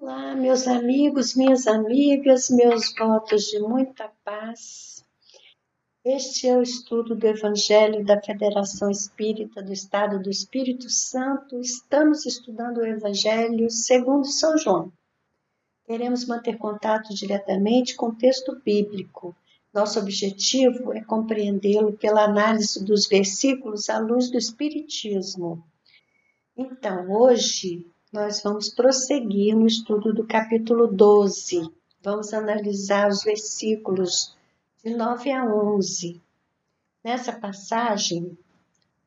Olá, meus amigos, minhas amigas, meus votos de muita paz. Este é o estudo do Evangelho da Federação Espírita do Estado do Espírito Santo. Estamos estudando o Evangelho segundo São João. Queremos manter contato diretamente com o texto bíblico. Nosso objetivo é compreendê-lo pela análise dos versículos à luz do Espiritismo. Então, hoje nós vamos prosseguir no estudo do capítulo 12. Vamos analisar os versículos de 9 a 11. Nessa passagem,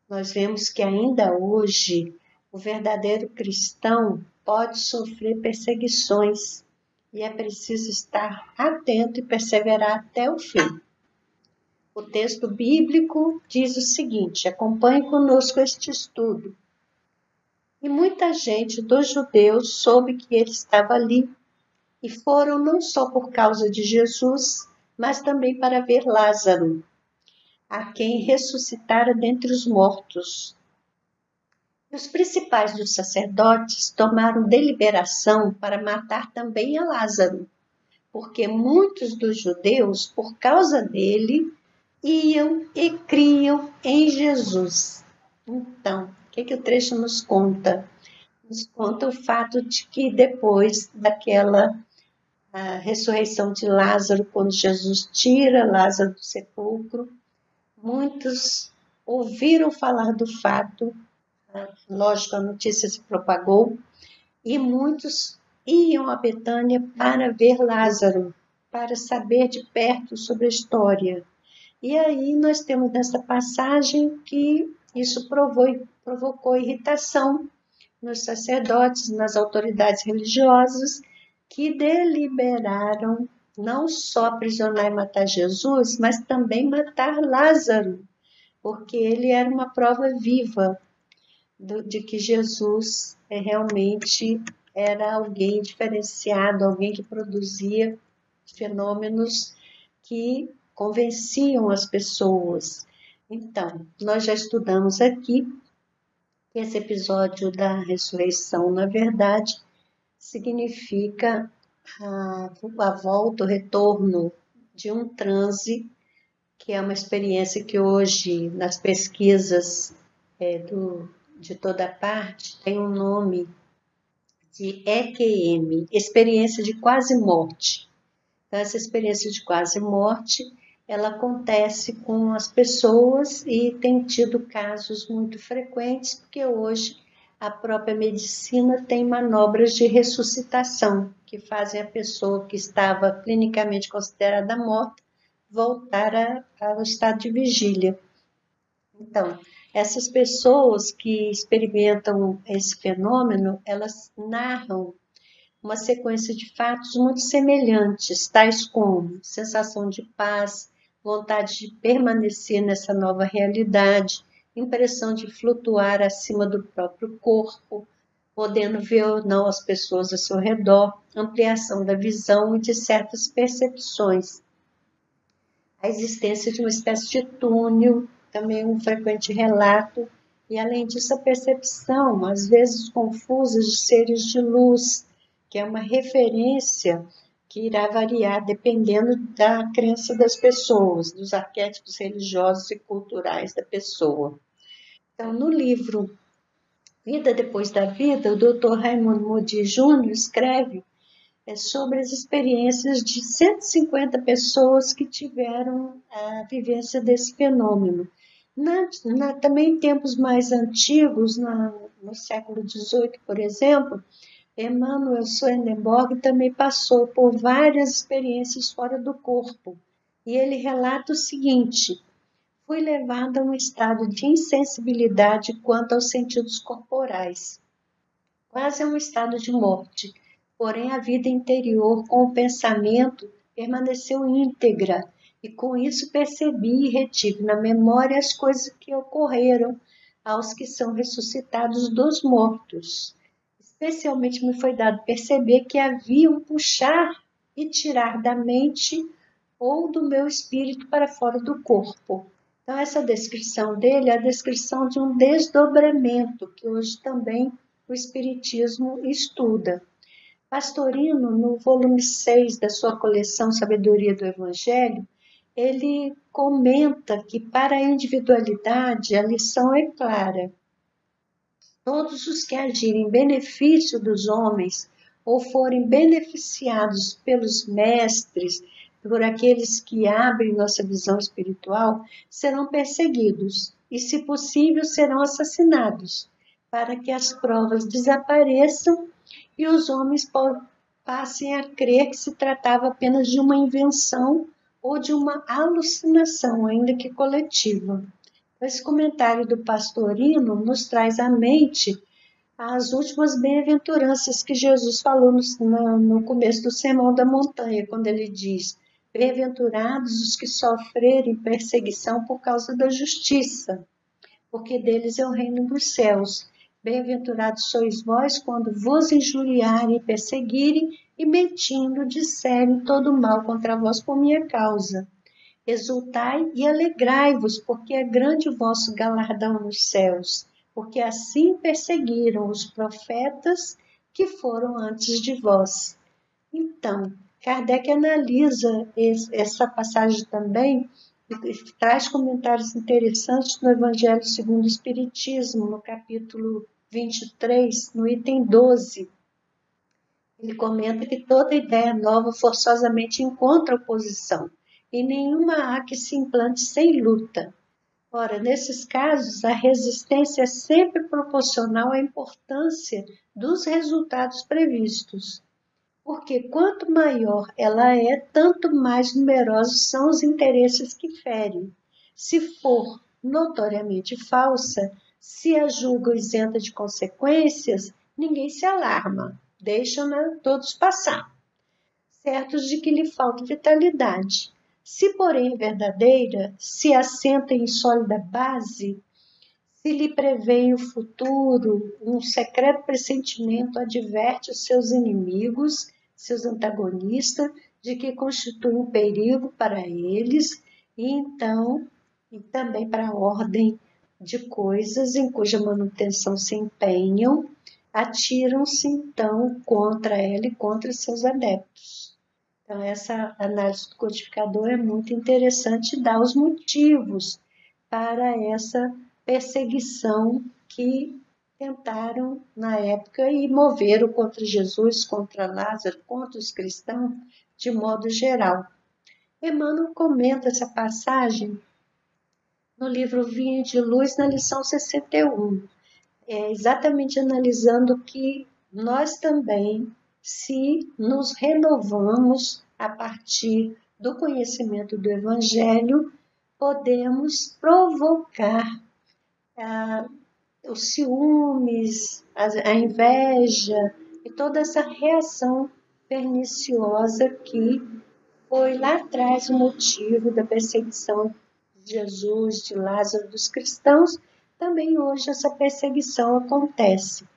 nós vemos que ainda hoje o verdadeiro cristão pode sofrer perseguições e é preciso estar atento e perseverar até o fim. O texto bíblico diz o seguinte: acompanhe conosco este estudo. E muita gente dos judeus soube que ele estava ali, e foram não só por causa de Jesus, mas também para ver Lázaro, a quem ressuscitara dentre os mortos. E os principais dos sacerdotes tomaram deliberação para matar também a Lázaro, porque muitos dos judeus, por causa dele, iam e criam em Jesus. Então, o que o trecho nos conta? Nos conta o fato de que depois daquela ressurreição de Lázaro, quando Jesus tira Lázaro do sepulcro, muitos ouviram falar do fato, lógico, a notícia se propagou, e muitos iam a Betânia para ver Lázaro, para saber de perto sobre a história. E aí nós temos nessa passagem que isso provocou irritação nos sacerdotes, nas autoridades religiosas, que deliberaram não só aprisionar e matar Jesus, mas também matar Lázaro, porque ele era uma prova viva de que Jesus realmente era alguém diferenciado, alguém que produzia fenômenos que convenciam as pessoas. Então, nós já estudamos aqui que esse episódio da ressurreição, na verdade, significa a volta, o retorno de um transe, que é uma experiência que hoje, nas pesquisas de toda parte, tem um nome de EQM, experiência de quase morte. Então, essa experiência de quase morte, ela acontece com as pessoas e tem tido casos muito frequentes, porque hoje a própria medicina tem manobras de ressuscitação, que fazem a pessoa que estava clinicamente considerada morta voltar ao estado de vigília. Então, essas pessoas que experimentam esse fenômeno, elas narram uma sequência de fatos muito semelhantes, tais como sensação de paz, vontade de permanecer nessa nova realidade, impressão de flutuar acima do próprio corpo, podendo ver ou não as pessoas ao seu redor, ampliação da visão e de certas percepções. A existência de uma espécie de túnel, também um frequente relato, e além disso a percepção, às vezes confusa, de seres de luz, que é uma referência que irá variar dependendo da crença das pessoas, dos arquétipos religiosos e culturais da pessoa. Então, no livro Vida Depois da Vida, o Dr. Raymond Moody Jr. escreve sobre as experiências de 150 pessoas que tiveram a vivência desse fenômeno. Também em tempos mais antigos, no século XVIII, por exemplo, Emanuel Swedenborg também passou por várias experiências fora do corpo. E ele relata o seguinte: fui levado a um estado de insensibilidade quanto aos sentidos corporais, quase a um estado de morte. Porém, a vida interior, com o pensamento, permaneceu íntegra, e com isso percebi e retive na memória as coisas que ocorreram aos que são ressuscitados dos mortos. Especialmente me foi dado perceber que havia um puxar e tirar da mente ou do meu espírito para fora do corpo. Então, essa descrição dele é a descrição de um desdobramento, que hoje também o Espiritismo estuda. Pastorino, no volume 6 da sua coleção Sabedoria do Evangelho, ele comenta que para a individualidade a lição é clara. Todos os que agirem em benefício dos homens ou forem beneficiados pelos mestres, por aqueles que abrem nossa visão espiritual, serão perseguidos e, se possível, serão assassinados, para que as provas desapareçam e os homens passem a crer que se tratava apenas de uma invenção ou de uma alucinação, ainda que coletiva. Esse comentário do Pastorino nos traz à mente as últimas bem-aventuranças que Jesus falou no começo do Sermão da Montanha, quando ele diz: bem-aventurados os que sofrerem perseguição por causa da justiça, porque deles é o reino dos céus. Bem-aventurados sois vós quando vos injuriarem e perseguirem e mentindo disserem todo mal contra vós por minha causa. Exultai e alegrai-vos, porque é grande o vosso galardão nos céus, porque assim perseguiram os profetas que foram antes de vós. Então, Kardec analisa essa passagem também e traz comentários interessantes no Evangelho segundo o Espiritismo, no capítulo 23, no item 12. Ele comenta que toda ideia nova forçosamente encontra oposição, e nenhuma há que se implante sem luta. Ora, nesses casos, a resistência é sempre proporcional à importância dos resultados previstos, porque quanto maior ela é, tanto mais numerosos são os interesses que ferem. Se for notoriamente falsa, se a julga isenta de consequências, ninguém se alarma, deixam-na todos passar, certos de que lhe falta vitalidade. Se, porém, verdadeira, se assenta em sólida base, se lhe prevê o futuro, um secreto pressentimento adverte os seus inimigos, seus antagonistas, de que constitui um perigo para eles, e também para a ordem de coisas em cuja manutenção se empenham, atiram-se então contra ela e contra seus adeptos. Então, essa análise do codificador é muito interessante e dá os motivos para essa perseguição que tentaram na época e moveram contra Jesus, contra Lázaro, contra os cristãos, de modo geral. Emmanuel comenta essa passagem no livro Vinha de Luz, na lição 61, exatamente analisando que nós também, se nos renovamos a partir do conhecimento do Evangelho, podemos provocar os ciúmes, a inveja e toda essa reação perniciosa que foi lá atrás o motivo da perseguição de Jesus, de Lázaro, dos cristãos. Também hoje essa perseguição acontece.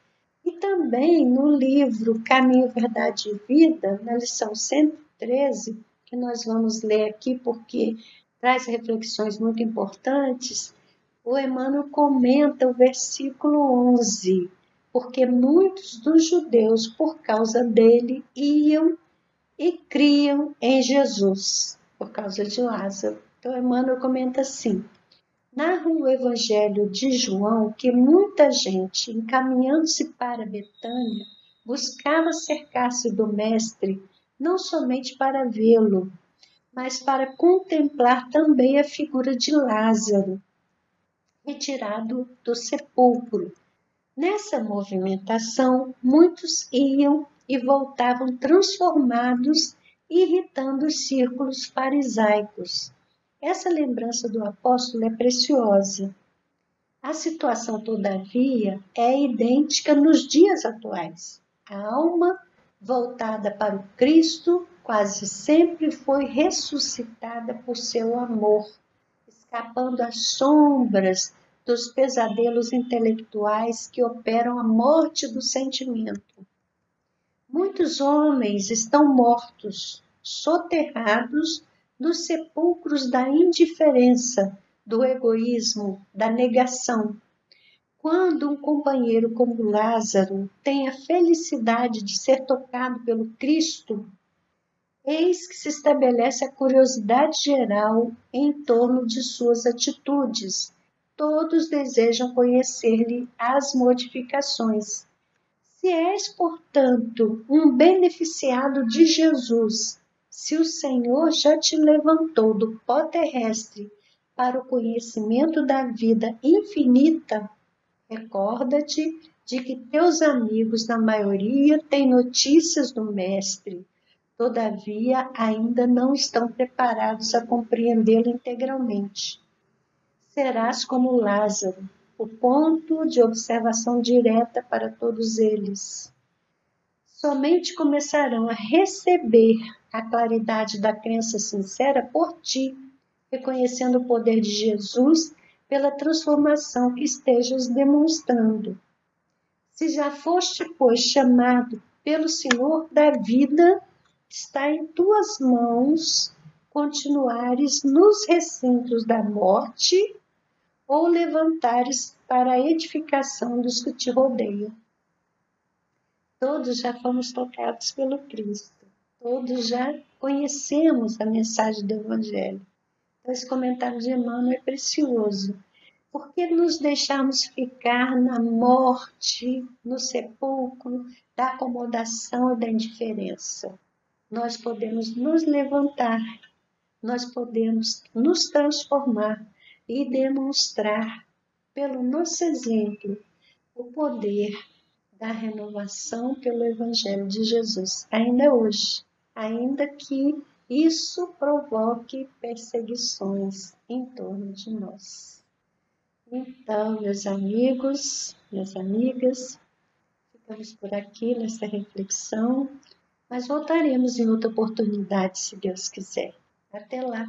E também no livro Caminho, Verdade e Vida, na lição 113, que nós vamos ler aqui porque traz reflexões muito importantes, o Emmanuel comenta o versículo 11, porque muitos dos judeus, por causa dele, iam e criam em Jesus, por causa de Lázaro. Então, Emmanuel comenta assim: narra o Evangelho de João que muita gente, encaminhando-se para Betânia, buscava cercar-se do Mestre, não somente para vê-lo, mas para contemplar também a figura de Lázaro, retirado do sepulcro. Nessa movimentação, muitos iam e voltavam transformados, irritando os círculos farisaicos. Essa lembrança do apóstolo é preciosa. A situação, todavia, é idêntica nos dias atuais. A alma voltada para o Cristo quase sempre foi ressuscitada por seu amor, escapando às sombras dos pesadelos intelectuais que operam a morte do sentimento. Muitos homens estão mortos, soterrados nos sepulcros da indiferença, do egoísmo, da negação. Quando um companheiro como Lázaro tem a felicidade de ser tocado pelo Cristo, eis que se estabelece a curiosidade geral em torno de suas atitudes. Todos desejam conhecer-lhe as modificações. Se és, portanto, um beneficiado de Jesus, se o Senhor já te levantou do pó terrestre para o conhecimento da vida infinita, recorda-te de que teus amigos, na maioria, têm notícias do Mestre. Todavia, ainda não estão preparados a compreendê-lo integralmente. Serás como Lázaro, o ponto de observação direta para todos eles. Somente começarão a receber a claridade da crença sincera por ti, reconhecendo o poder de Jesus pela transformação que estejas demonstrando. Se já foste, pois, chamado pelo Senhor da vida, está em tuas mãos continuares nos recintos da morte ou levantares para a edificação dos que te rodeiam. Todos já fomos tocados pelo Cristo. Todos já conhecemos a mensagem do Evangelho. Então, esse comentário de Emmanuel é precioso. Por que nos deixarmos ficar na morte, no sepulcro, da acomodação e da indiferença? Nós podemos nos levantar, nós podemos nos transformar e demonstrar, pelo nosso exemplo, o poder da renovação pelo Evangelho de Jesus, ainda hoje, ainda que isso provoque perseguições em torno de nós. Então, meus amigos, minhas amigas, ficamos por aqui nessa reflexão, mas voltaremos em outra oportunidade, se Deus quiser. Até lá!